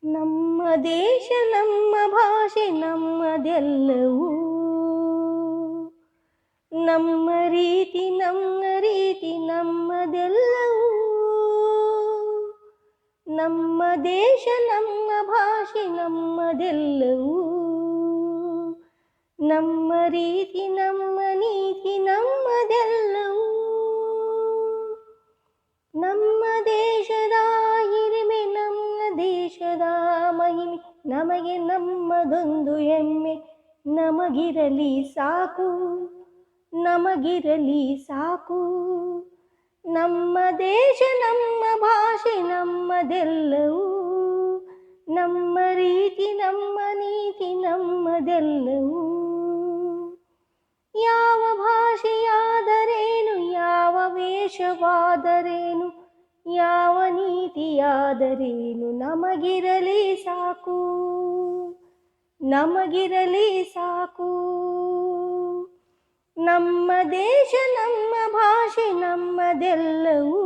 ನಮ್ಮ ದೇಶ ನಮ್ಮ ಭಾಷೆ ನಮ್ಮದೆಲ್ಲವೂ, ನಮ್ಮ ರೀತಿ ನಮ್ಮದೆಲ್ಲವೂ. ನಮ್ಮ ದೇಶ ನಮ್ಮ ಭಾಷೆ ನಮ್ಮದೆಲ್ಲವೂ, ನಮ್ಮ ರೀತಿ ನಮ್ಮ ನೀತಿ ನಮ್ಮದೆಲ್ಲವೂ. ನಮ್ಮ ದೇಶದ ಹಿರಿಮೆ ನಮ್ಮ ದೇಶದ ಮಹಿಮೆ, ನಮಗೆ ನಮ್ಮದೊಂದು ಹೆಮ್ಮೆ. ನಮಗಿರಲಿ ಸಾಕು ನಮಗಿರಲಿ ಸಾಕು. ನಮ್ಮ ದೇಶ ನಮ್ಮ ಭಾಷೆ ನಮ್ಮದೆಲ್ಲವೂ, ನಮ್ಮ ರೀತಿ ನಮ್ಮ ನೀತಿ ನಮ್ಮದೆಲ್ಲವೂ. ಯಾವ ಭಾಷೆಯಾದರೇನು, ಯಾವ ವೇಷವಾದರೇನು, ಯಾವ ನೀತಿಯಾದರೇನು, ನಮಗಿರಲಿ ಸಾಕು ನಮಗಿರಲಿ ಸಾಕು. ನಮ್ಮ ದೇಶ ನಮ್ಮ ಭಾಷೆ ನಮ್ಮದೆಲ್ಲವೂ,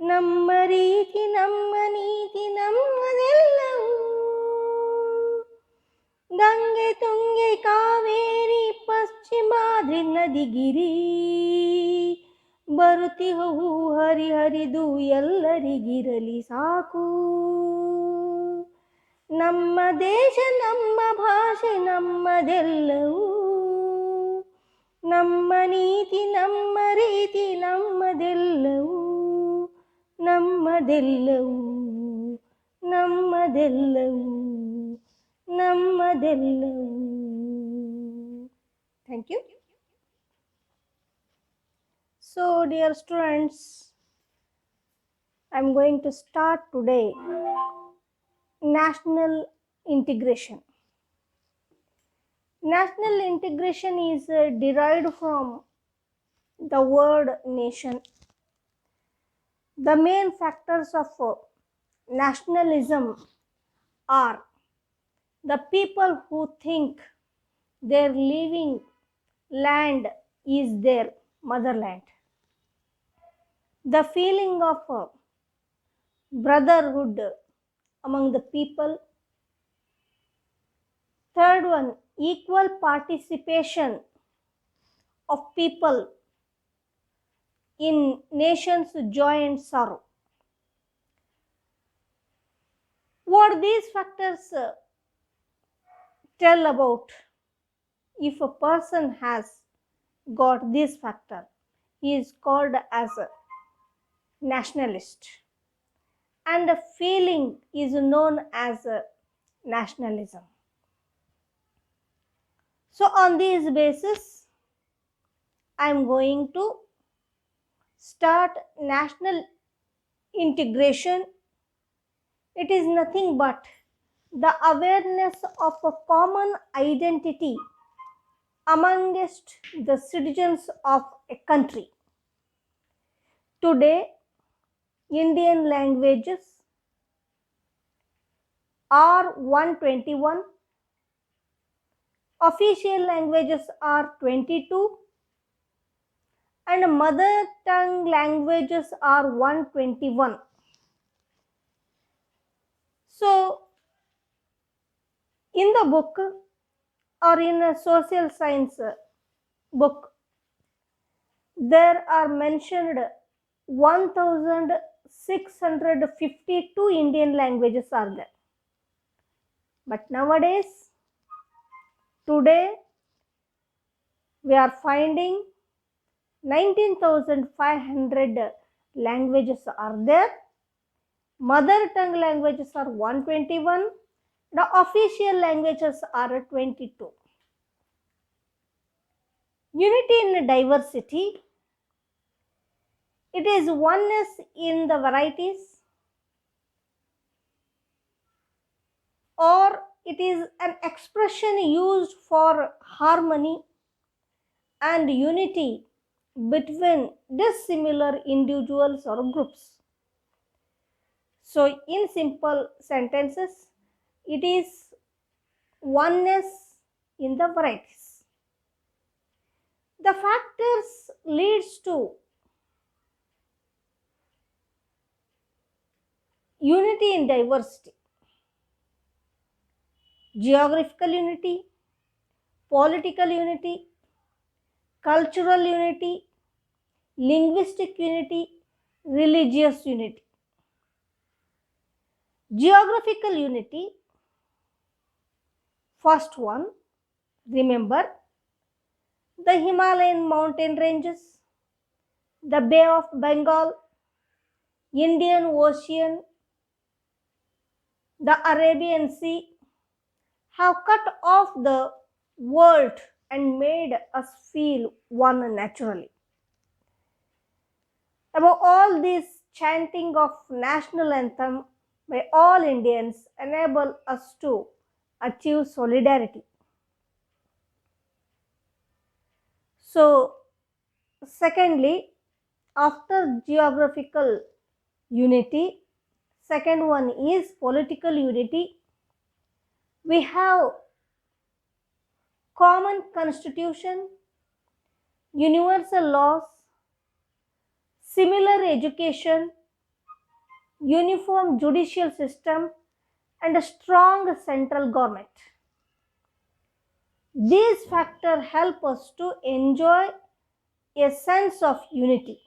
ನಮ್ಮ ರೀತಿ ನಮ್ಮ ನೀತಿ ನಮ್ಮದೆಲ್ಲವೂ. ಗಂಗೆ ತುಂಗೆ ಕಾವೇರಿ ಪಶ್ಚಿಮಾದ್ರಿ ನದಿಗಿರಿ, ಬರುತ್ತಿಹವು ಹರಿದು ಎಲ್ಲರಿಗಿರಲಿ ಸಾಕು. ನಮ್ಮ ದೇಶ ನಮ್ಮ ಭಾಷೆ ನಮ್ಮದೆಲ್ಲವೂ, ನಮ್ಮ ನೀತಿ ನಮ್ಮ ರೀತಿ ನಮ್ಮದೆಲ್ಲವೂ, ನಮ್ಮದೆಲ್ಲವೂ ನಮ್ಮದೆಲ್ಲವೂ ನಮ್ಮದೆಲ್ಲವೂ. Thank you. So dear students, I am going to start today national integration. National integration is derived from the word nation. The main factors of nationalism are the people who think their living land is their motherland, the feeling of brotherhood among the people. Third one, equal participation of people in nation's joy and sorrow. What these factors tell about? If a person has got this factor, he is called as a nationalist, and a feeling is known as a nationalism. So on this basis, I am going to start national integration. It is nothing but the awareness of a common identity amongst the citizens of a country. Today, Indian languages are 121, official languages are 22, and mother tongue languages are 121. So, in the book or in a social science book, there are mentioned 1652 Indian languages are there. But nowadays, today, we are finding 19,500 languages are there. Mother tongue languages are 121. The official languages are 22. Unity in diversity. It is oneness in the varieties, or it is an expression used for harmony and unity between dissimilar individuals or groups. So in simple sentences, it is oneness in the varieties. The factors leads to unity in diversity. geographical unity, political unity, cultural unity, linguistic unity, religious unity. Geographical unity, first one, remember the Himalayan mountain ranges, the Bay of Bengal, Indian Ocean, the Arabian Sea have cut off the world and made us feel one naturally. Above all, this chanting of national anthem by all Indians enable us to achieve solidarity. So, secondly, after geographical unity, second one is political unity. We have common constitution, universal laws, similar education, uniform judicial system, and a strong central government. These factors help us to enjoy a sense of unity.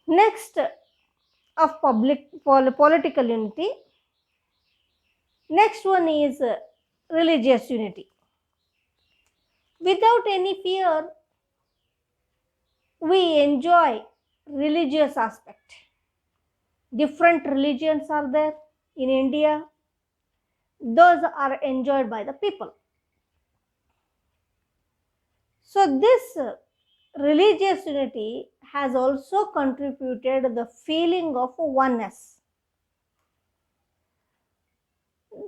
Next, of political unity, next one is religious unity. Without any fear, we enjoy religious aspect. Different religions are there in India. Those are enjoyed by the people. So this religious unity has also contributed the feeling of oneness.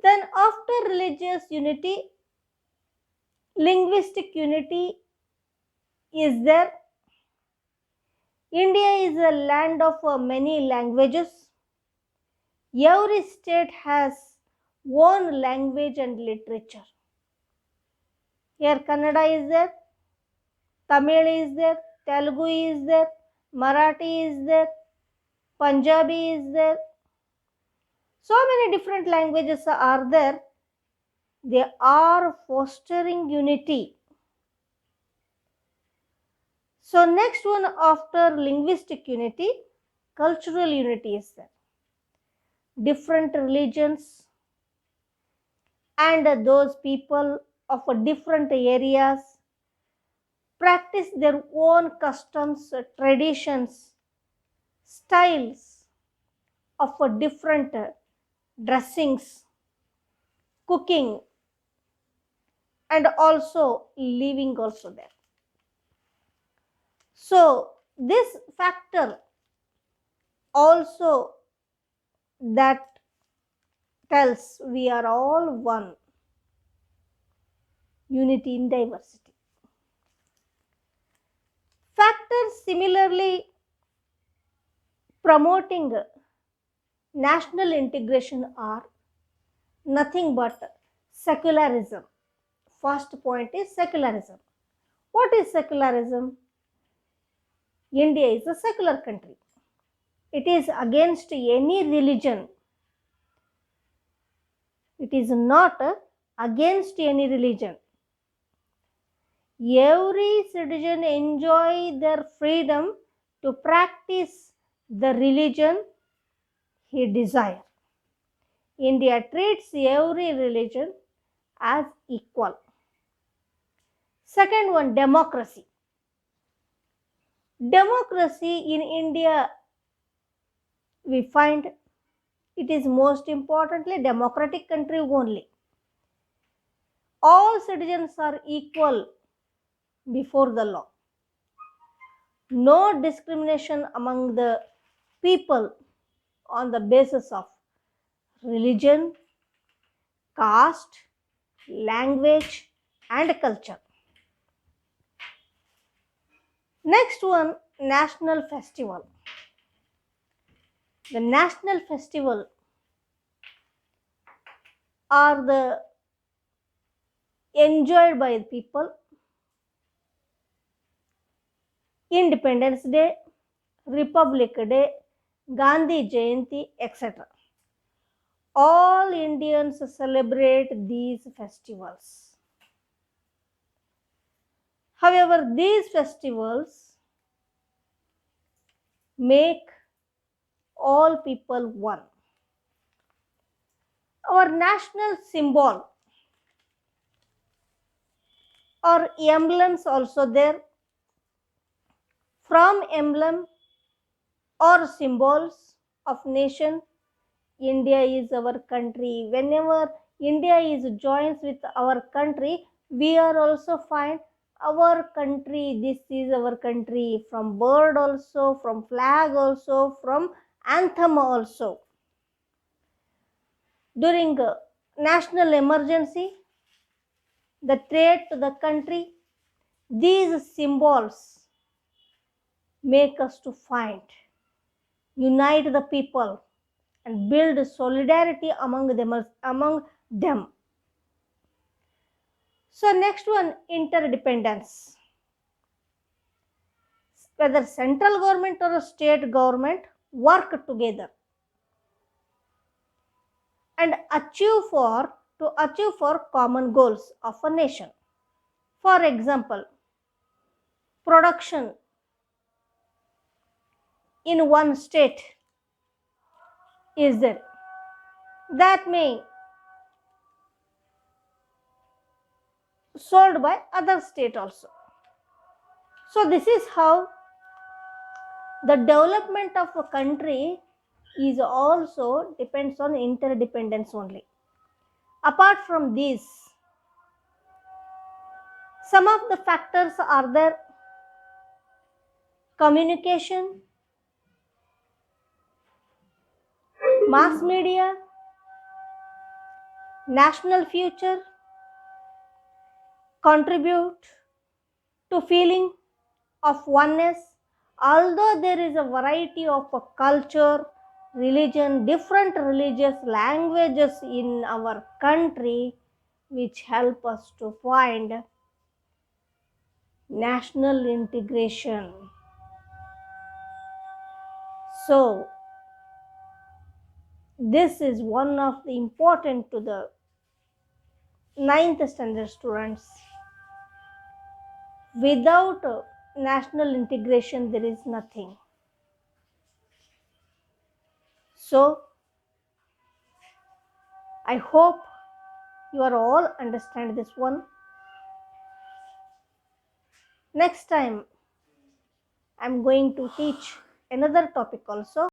Then after religious unity, linguistic unity is there. India is a land of many languages. Every state has own language and literature. Here kannada is there, Tamil is there, Telugu is there, Marathi is there, Punjabi is there. So many different languages are there. They are fostering unity. So next one after linguistic unity, cultural unity is there. Different religions and those people of different areas practice their own customs, traditions, styles of different dressings, cooking, and also living also there. So this factor also that tells we are all one, unity in diversity. Factors similarly promoting national integration are nothing but secularism. First point is secularism. What is secularism? India is a secular country. It is against any religion. It is not against any religion. Every citizen enjoy their freedom to practice the religion he desires. India treats every religion as equal. Second one, democracy. Democracy in India, we find it is most importantly democratic country only. All citizens are equal before the law. No discrimination among the people on the basis of religion, caste, language, and culture. Next one, national festival. The national festival are the enjoyed by people. Independence Day, Republic Day, Gandhi Jayanti, etc. All Indians celebrate these festivals. However, these festivals make all people one. Our national symbol or emblems also there. From emblem or symbols of nation, India is our country. Whenever India is joins with our country, we are also find our country. This is our country. From bird also, from flag also, from anthem also. During national emergency, the threat to the country, these symbols make us to find, unite the people, and build solidarity among them. So next one, interdependence. Whether central government or a state government work together and achieve for common goals of a nation. For example, production in one state is there that may sold by other state also. So this is how the development of a country is also depends on interdependence only. Apart from these, some of the factors are there: communication, mass media, national future contribute to feeling of oneness. Although there is a variety of a culture, religion, different religious languages in our country, which help us to find national integration. So this is one of the important to the ninth standard students. Without national integration, there is nothing. So I hope you are all understand this one. Next time I'm going to teach another topic also.